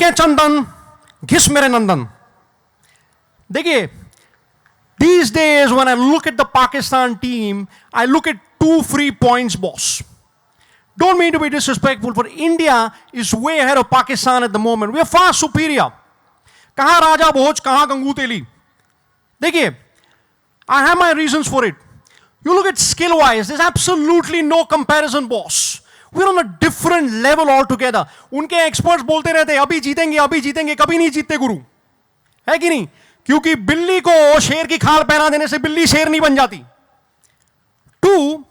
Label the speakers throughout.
Speaker 1: के चंदन घिस मेरे नंदन. देखिए, these days when I look at the Pakistan team, I look at 2 free points, boss. Don't mean to be disrespectful, but India is way ahead of Pakistan at the moment. We are far superior. कहाँ राजा भोज, कहाँ गंगू तेली. देखिए, I have my reasons for it. You look at skill-wise, there's absolutely no comparison, boss. We're on a different level altogether. उनके experts बोलते रहते हैं, अभी जीतेंगे, कभी नहीं जीतते गुरु. है कि नहीं? क्योंकि बिल्ली को शेर की खाल पहना देने से बिल्ली शेर नहीं बन जाती. 2,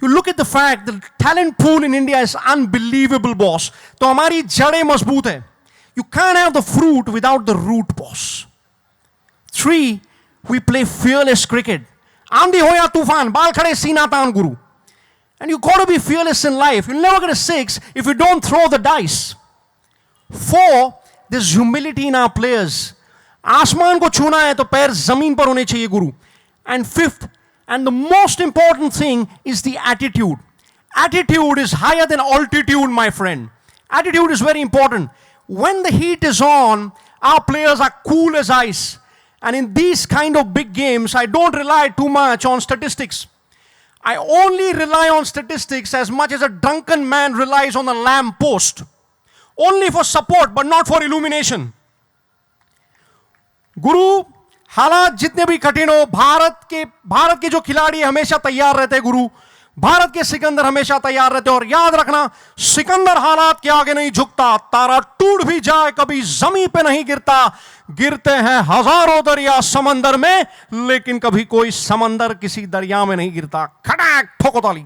Speaker 1: you look at the fact that the talent pool in India is unbelievable, boss. तो हमारी जड़ें मजबूत है. You can't have the fruit without the root, boss. 3, we play fearless cricket. आंधी हो या तूफान, बाल खड़े सीना तान गुरु. And you got to be fearless in life. You'll never get a 6 if you don't throw the dice. 4, there's humility in our players. आसमान को छूना है तो पैर जमीन पर होने चाहिए गुरु. And 5th, and the most important thing is the attitude. Attitude is higher than altitude, my friend. Attitude is very important. When the heat is on, our players are cool as ice. And in these kind of big games, I don't rely too much on statistics. I only rely on statistics as much as a drunken man relies on a lamp post. Only for support, but not for illumination. गुरु, हालात जितने भी कठिन हो, भारत के जो खिलाड़ी हमेशा तैयार रहते हैं गुरु. भारत के सिकंदर हमेशा तैयार रहते हैं. और याद रखना, सिकंदर हालात के आगे नहीं झुकता. तारा टूट भी जाए कभी जमीन पे नहीं गिरता. गिरते हैं हजारों दरिया समंदर में, लेकिन कभी कोई समंदर किसी दरिया में नहीं गिरता. खड़ाक ठोको ताली.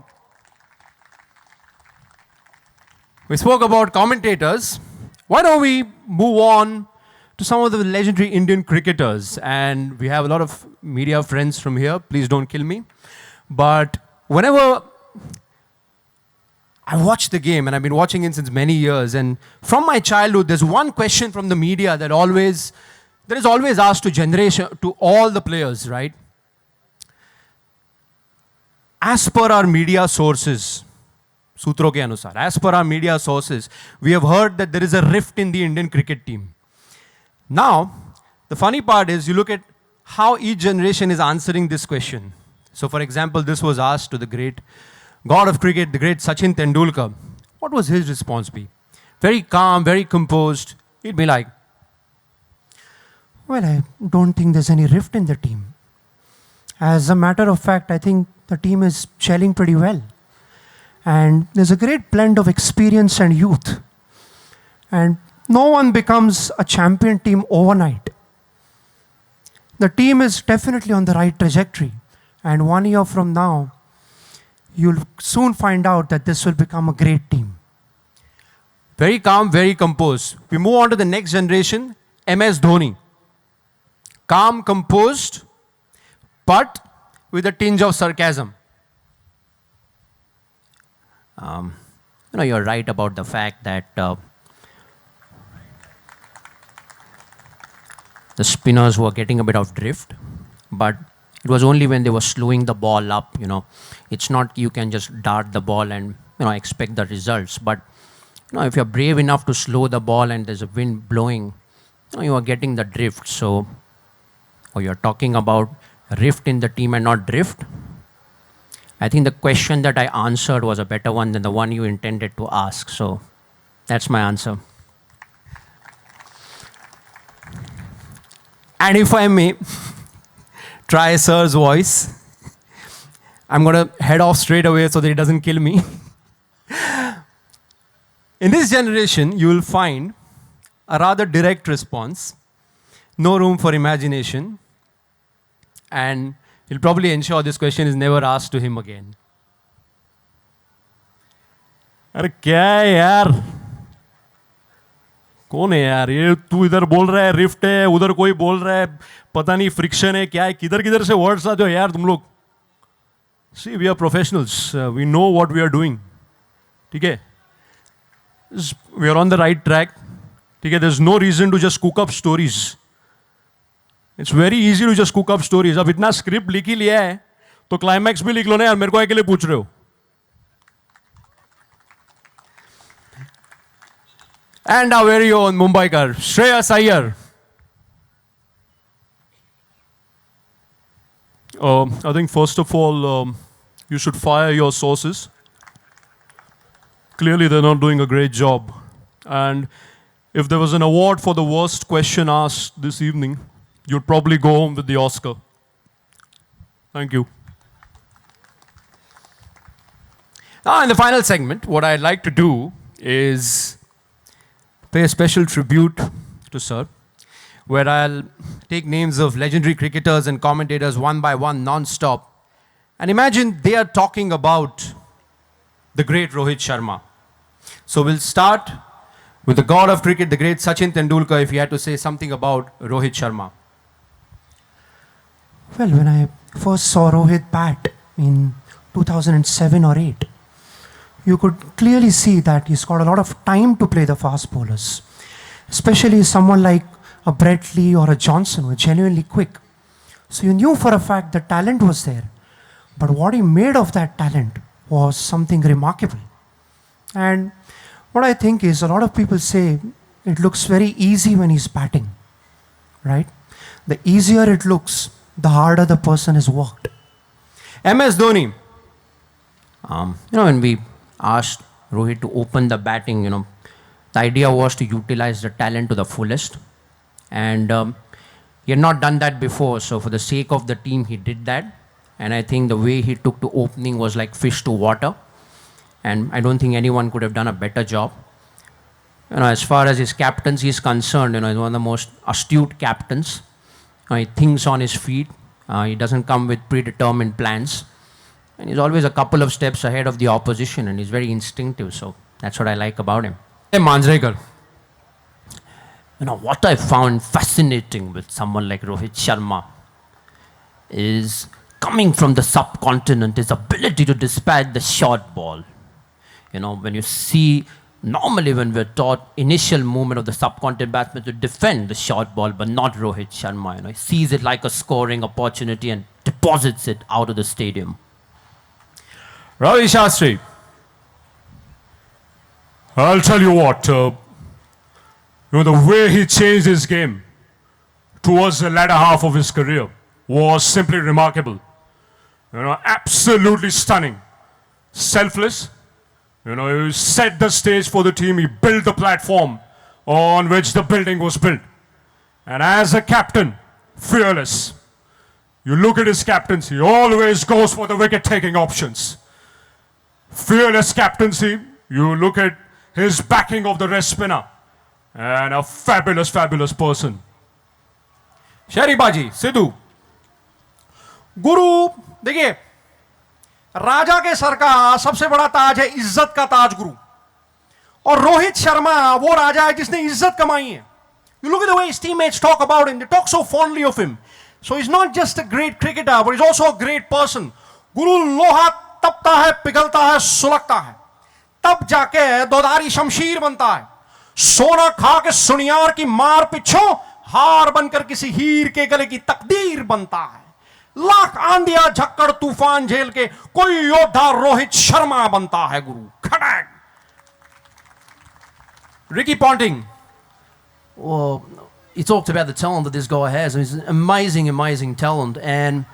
Speaker 1: We spoke about commentators. Why don't we move on to some of the legendary Indian cricketers? And we have a lot of media friends from here. Please don't kill me. But whenever I watch the game, and I've been watching it since many years, and from my childhood, there's one question from the media that is always asked to all the players, right? As per our media sources, सूत्रों के अनुसार, as per our media sources, we have heard that there is a rift in the Indian cricket team. Now, the funny part is you look at how each generation is answering this question. So, for example, this was asked to the great god of cricket, the great Sachin Tendulkar. What was his response be? Very calm, very composed. He'd be like, well, I don't think there's any rift in the team. As a matter of fact, I think the team is gelling pretty well. And there's a great blend of experience and youth. And no one becomes a champion team overnight. The team is definitely on the right trajectory. And 1 year from now, you'll soon find out that this will become a great team. Very calm, very composed. We move on to the next generation, MS Dhoni. Calm, composed, but with a tinge of sarcasm. You're right about the fact that the spinners were getting a bit of drift, but it was only when they were slowing the ball up, It's not you can just dart the ball and, expect the results. But, if you're brave enough to slow the ball and there's a wind blowing, you are getting the drift. So, or you're talking about rift in the team and not drift. I think the question that I answered was a better one than the one you intended to ask. So, that's my answer. And if I may try Sir's voice, I'm going to head off straight away so that he doesn't kill me. In this generation, you will find a rather direct response, no room for imagination, and he'll probably ensure this question is never asked to him again. अरे क्या है यार? कौन है यार? ये तू इधर बोल रहा है रिफ्ट है, उधर कोई बोल रहा है पता नहीं फ्रिक्शन है, क्या है, किधर से वर्ड्स आते हो यार तुम लोग? See, we are professionals. We know what we are doing. ठीक है? We are on the right track. ठीक है? There's no reason to just cook up stories. It's very easy to just cook up stories. अब इतना script लिख ही लिया है तो क्लाइमैक्स भी लिख लो ना यार, मेरे को अकेले पूछ रहे हो. And our very own Mumbaikar, Shreyas Iyer. I think first of all, you should fire your sources. Clearly, they're not doing a great job. And if there was an award for the worst question asked this evening, you'd probably go home with the Oscar. Thank you. Now, in the final segment, what I'd like to do is pay a special tribute to Sir, where I'll take names of legendary cricketers and commentators one by one, non-stop, and imagine they are talking about the great Rohit Sharma. So we'll start with the god of cricket, the great Sachin Tendulkar, if he had to say something about Rohit Sharma.
Speaker 2: Well, when I first saw Rohit bat in 2007 or 8, you could clearly see that he's got a lot of time to play the fast bowlers, especially someone like a Brett Lee or a Johnson who are genuinely quick. So you knew for a fact the talent was there, but what he made of that talent was something remarkable. And what I think is a lot of people say it looks very easy when he's batting, right? The easier it looks, the harder the person has worked.
Speaker 1: MS Dhoni.
Speaker 3: When we asked Rohit to open the batting, the idea was to utilize the talent to the fullest. And he had not done that before, so for the sake of the team, he did that. And I think the way he took to opening was like fish to water. And I don't think anyone could have done a better job. As far as his captaincy is concerned, he's one of the most astute captains. He thinks on his feet. He doesn't come with predetermined plans. And he's always a couple of steps ahead of the opposition, and he's very instinctive. So that's what I like about him.
Speaker 1: Hey, Manjrekar.
Speaker 3: What I found fascinating with someone like Rohit Sharma is coming from the subcontinent, his ability to dispatch the short ball. When you see, normally when we're taught initial movement of the subcontinent batsman to defend the short ball, but not Rohit Sharma. He sees it like a scoring opportunity and deposits it out of the stadium.
Speaker 1: Ravi Shastri.
Speaker 4: I'll tell you what, the way he changed his game towards the latter half of his career was simply remarkable. Absolutely stunning. Selfless. He set the stage for the team. He built the platform on which the building was built. And as a captain, fearless. You look at his captaincy, he always goes for the wicket-taking options. Fearless captaincy. You look at his backing of the wrist spinner. And a fabulous, fabulous person.
Speaker 1: Sherry Baji, Sidhu. गुरु देखिए, राजा के sir का सबसे बड़ा ताज है इज्जत का ताज गुरु, और रोहित शर्मा वो राजा है जिसने इज्जत कमाई है. You look at the way his teammates talk about him. They talk so fondly of him. So he's not just a great cricketer, but he's also a great person. गुरु लोहा तपता है, पिघलता है, सुलगता है, तब जाके दोधारी शमशीर बनता है. सोना खा के सुनियार की मार पिछो हार बनकर किसी हीर के गले की तकदीर बनता है. लाख आंधिया झक्कड़ तूफान झेल के कोई योद्धा रोहित शर्मा बनता है गुरु. खड़क. Ricky Ponting.
Speaker 3: Well, he talked about the talent that this guy has. He's an amazing, amazing talent. And,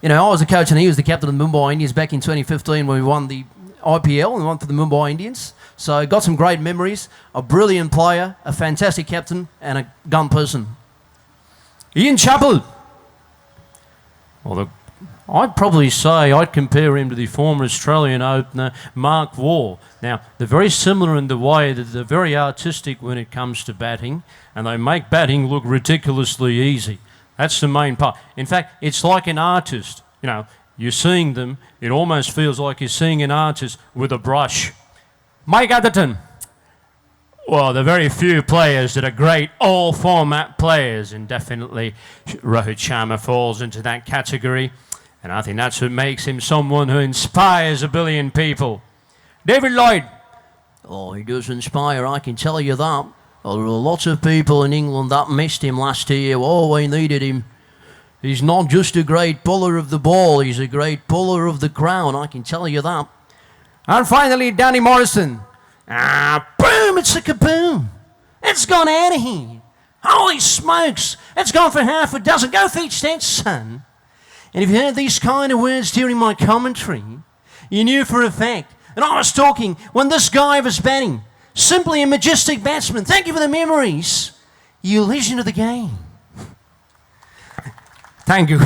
Speaker 3: I was a coach and he was the captain of the Mumbai Indians back in 2015 when we won the IPL and won for the Mumbai Indians. So got some great memories. A brilliant player, a fantastic captain, and a gun person.
Speaker 1: Ian Chappell.
Speaker 5: Well, I'd probably say I'd compare him to the former Australian opener Mark Waugh. Now, they're very similar in the way that they're very artistic when it comes to batting, and they make batting look ridiculously easy. That's the main part. In fact, it's like an artist. You're seeing them, it almost feels like you're seeing an artist with a brush.
Speaker 1: Mike Atherton.
Speaker 5: Well, there are very few players that are great all-format players, and definitely Rohit Sharma falls into that category. And I think that's what makes him someone who inspires a billion people.
Speaker 1: David Lloyd.
Speaker 3: Oh, he does inspire, I can tell you that. There were lots of people in England that missed him last year. Oh, we needed him. He's not just a great puller of the ball, he's a great puller of the crown, I can tell you that.
Speaker 1: And finally, Danny Morrison.
Speaker 3: Boom, it's a kaboom. It's gone out of here. Holy smokes, it's gone for half a dozen. Go fetch that, son. And if you heard these kind of words during my commentary, you knew for a fact that I was talking when this guy was batting. Simply a majestic batsman. Thank you for the memories, you legend of the game.
Speaker 1: Thank you.